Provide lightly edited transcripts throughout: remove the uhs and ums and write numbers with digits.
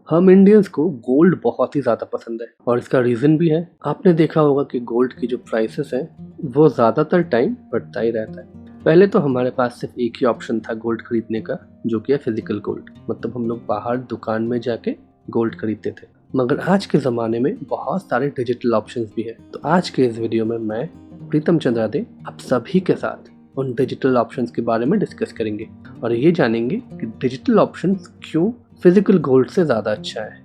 हम इंडियंस को गोल्ड बहुत ही ज़्यादा पसंद है और इसका रीज़न भी है। आपने देखा होगा कि गोल्ड की जो प्राइसेस हैं वो ज़्यादातर टाइम बढ़ता ही रहता है। पहले तो हमारे पास सिर्फ एक ही ऑप्शन था गोल्ड खरीदने का, जो कि है फिजिकल गोल्ड। मतलब हम लोग बाहर दुकान में जाके गोल्ड खरीदते थे। मगर आज के ज़माने में बहुत सारे डिजिटल ऑप्शंस भी है। तो आज के इस वीडियो में मैं प्रीतम चंद्रादे आप सभी के साथ उन डिजिटल ऑप्शंस के बारे में डिस्कस करेंगे और ये जानेंगे कि डिजिटल ऑप्शंस क्यों फिजिकल गोल्ड से ज़्यादा अच्छा है।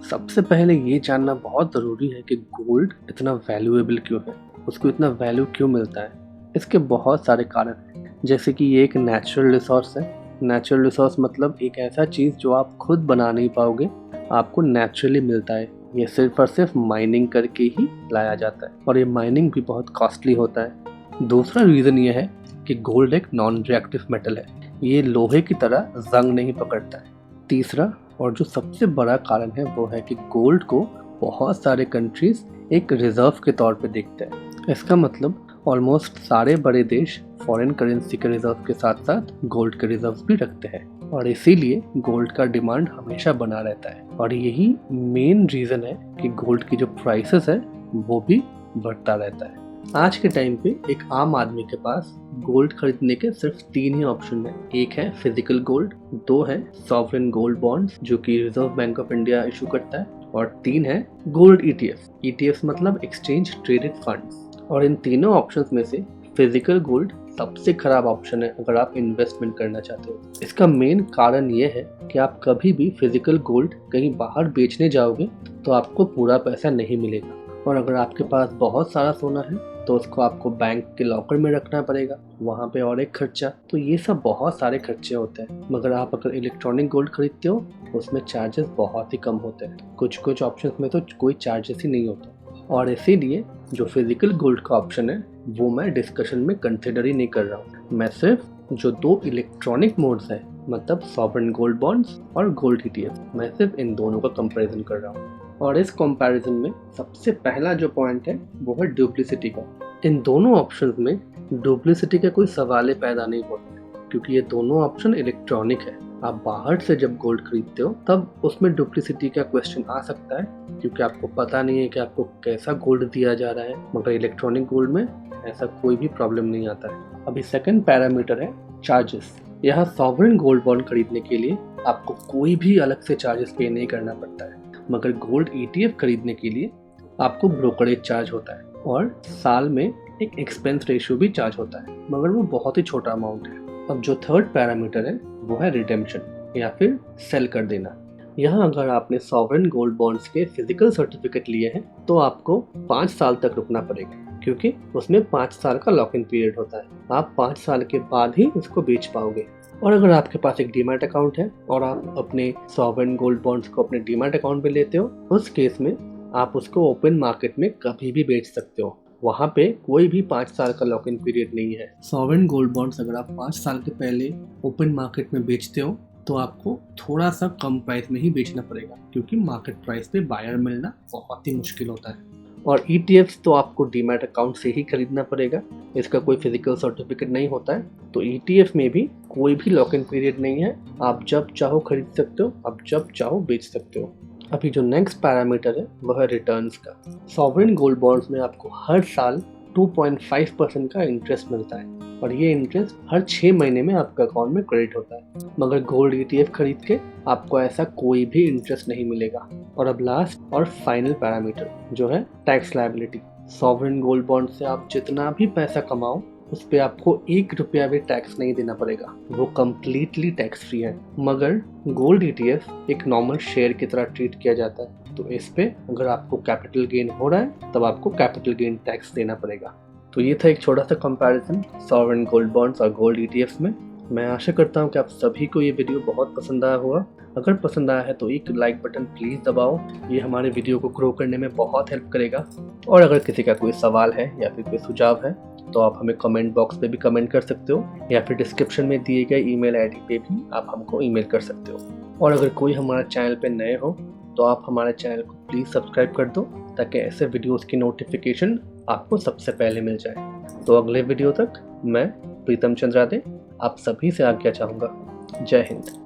सबसे पहले ये जानना बहुत ज़रूरी है कि गोल्ड इतना वैल्यूएबल क्यों है, उसको इतना वैल्यू क्यों मिलता है। इसके बहुत सारे कारण हैं, जैसे कि ये एक नेचुरल रिसोर्स है। नेचुरल रिसोर्स मतलब एक ऐसा चीज़ जो आप खुद बना नहीं पाओगे, आपको नेचुरली मिलता है। ये सिर्फ और सिर्फ माइनिंग करके ही लाया जाता है और ये माइनिंग भी बहुत कॉस्टली होता है। दूसरा रीज़न ये है कि गोल्ड एक नॉन रिएक्टिव मेटल है, ये लोहे की तरह जंग नहीं पकड़ता है। तीसरा और जो सबसे बड़ा कारण है वो है कि गोल्ड को बहुत सारे कंट्रीज एक रिजर्व के तौर पे देखते हैं। इसका मतलब ऑलमोस्ट सारे बड़े देश फॉरेन करेंसी के रिजर्व के साथ साथ गोल्ड के रिजर्व भी रखते हैं और इसीलिए गोल्ड का डिमांड हमेशा बना रहता है और यही मेन रीज़न है कि गोल्ड की जो प्राइसेस है वो भी बढ़ता रहता है। आज के टाइम पे एक आम आदमी के पास गोल्ड खरीदने के सिर्फ 3 ही ऑप्शन है। एक है फिजिकल गोल्ड, 2 है सॉवरेन गोल्ड बॉन्ड्स जो कि reserve bank of India issue करता है और 3 है गोल्ड ईटीएफ। ईटीएफ मतलब एक्सचेंज ट्रेडेड फंड्स। और इन तीनों ऑप्शंस में से फिजिकल गोल्ड सबसे खराब ऑप्शन है अगर आप इन्वेस्टमेंट करना चाहते हो। इसका मेन कारण ये है कि आप कभी भी फिजिकल गोल्ड कहीं बाहर बेचने जाओगे तो आपको पूरा पैसा नहीं मिलेगा और अगर आपके पास बहुत सारा सोना है तो उसको आपको बैंक के लॉकर में रखना पड़ेगा, वहाँ पे और एक खर्चा। तो ये सब बहुत सारे खर्चे होते हैं। मगर आप अगर इलेक्ट्रॉनिक गोल्ड खरीदते हो उसमें चार्जेस बहुत ही कम होते हैं। कुछ ऑप्शंस में तो कोई चार्जेस ही नहीं होता और इसीलिए जो फिजिकल गोल्ड का ऑप्शन है वो मैं डिस्कशन में कंसिडर ही नहीं कर रहा हूँ। मैं सिर्फ जो 2 इलेक्ट्रॉनिक मोड्स हैं मतलब सॉवरेन गोल्ड बॉन्ड्स और गोल्ड ईटीएफ, मैं सिर्फ इन दोनों का कंपैरिजन कर रहा हूँ। और इस कंपैरिजन में सबसे पहला जो पॉइंट है वो है डुप्लिसिटी का। इन दोनों ऑप्शंस में डुप्लिसिटी का कोई सवाल ही पैदा नहीं होता क्योंकि ये दोनों ऑप्शन इलेक्ट्रॉनिक है। आप बाहर से जब गोल्ड खरीदते हो तब उसमें डुप्लिसिटी का क्वेश्चन आ सकता है क्योंकि आपको पता नहीं है कि आपको कैसा गोल्ड दिया जा रहा है। मगर इलेक्ट्रॉनिक गोल्ड में ऐसा कोई भी प्रॉब्लम नहीं आता है। अभी सेकंड पैरामीटर है चार्जेस। यहाँ सॉवरेन गोल्ड बॉन्ड खरीदने के लिए आपको कोई भी अलग से चार्जेस पे नहीं करना पड़ता है, मगर गोल्ड ईटीएफ खरीदने के लिए आपको ब्रोकरेज चार्ज होता है और साल में एक एक्सपेंस रेशियो भी चार्ज होता है, मगर वो बहुत ही छोटा अमाउंट है। अब जो थर्ड पैरामीटर है वो है रिडेम्पशन या फिर सेल कर देना। यहाँ अगर आपने सॉवरेन गोल्ड बॉन्ड्स के फिजिकल सर्टिफिकेट लिए हैं तो आपको 5 साल तक रुकना पड़ेगा क्योंकि उसमें 5 साल का लॉक इन पीरियड होता है। आप 5 साल के बाद ही उसको बेच पाओगे। और अगर आपके पास एक डीमैट अकाउंट है और आप अपने सॉवरेन गोल्ड बॉन्ड्स को अपने डीमैट अकाउंट में लेते हो, उस केस में आप उसको ओपन मार्केट में कभी भी बेच सकते हो। वहाँ पे कोई भी 5 साल का लॉक इन पीरियड नहीं है। सॉवरेन गोल्ड बॉन्ड्स अगर आप 5 साल के पहले ओपन मार्केट में बेचते हो तो आपको थोड़ा सा कम प्राइस में ही बेचना पड़ेगा क्योंकि मार्केट प्राइस पे बायर मिलना बहुत ही मुश्किल होता है। और ईटीएफ्स तो आपको डीमैट अकाउंट से ही खरीदना पड़ेगा, इसका कोई फिजिकल सर्टिफिकेट नहीं होता है। तो ईटीएफ में भी कोई भी लॉक इन पीरियड नहीं है, आप जब चाहो खरीद सकते हो, आप जब चाहो बेच सकते हो। अभी जो नेक्स्ट पैरामीटर है वह है रिटर्न्स का। सॉवरेन गोल्ड बॉन्ड्स में आपको हर साल 2.5% का इंटरेस्ट मिलता है और ये इंटरेस्ट हर 6 महीने में आपके अकाउंट में क्रेडिट होता है। मगर गोल्ड ईटीएफ खरीद के आपको ऐसा कोई भी इंटरेस्ट नहीं मिलेगा। और अब लास्ट और फाइनल पैरामीटर जो है tax liability. Sovereign gold bond से आप जितना भी पैसा कमाओ उस पे आपको 1 रुपया भी टैक्स नहीं देना पड़ेगा, वो कम्प्लीटली टैक्स फ्री है। मगर गोल्ड ईटीएफ एक नॉर्मल शेयर की तरह ट्रीट किया जाता है, तो इस पे अगर आपको कैपिटल गेन हो रहा है तब आपको कैपिटल गेन टैक्स देना पड़ेगा। तो ये था एक छोटा सा कंपैरिजन सॉवरेन गोल्ड बॉन्ड्स और गोल्ड ईटीएफ में। मैं आशा करता हूँ कि आप सभी को ये वीडियो बहुत पसंद आया होगा। अगर पसंद आया है तो एक लाइक बटन प्लीज़ दबाओ, ये हमारे वीडियो को ग्रो करने में बहुत हेल्प करेगा। और अगर किसी का कोई सवाल है या फिर कोई सुझाव है तो आप हमें कमेंट बॉक्स पे भी कमेंट कर सकते हो या फिर डिस्क्रिप्शन में दिए गए ईमेल आईडी पे भी आप हमको ईमेल कर सकते हो। और अगर कोई हमारा चैनल पे नए हो तो आप हमारे चैनल को प्लीज़ सब्सक्राइब कर दो ताकि ऐसे वीडियोस की नोटिफिकेशन आपको सबसे पहले मिल जाए। तो अगले वीडियो तक मैं प्रीतम चंद्रादे आप सभी से आज्ञा चाहूँगा। जय हिंद।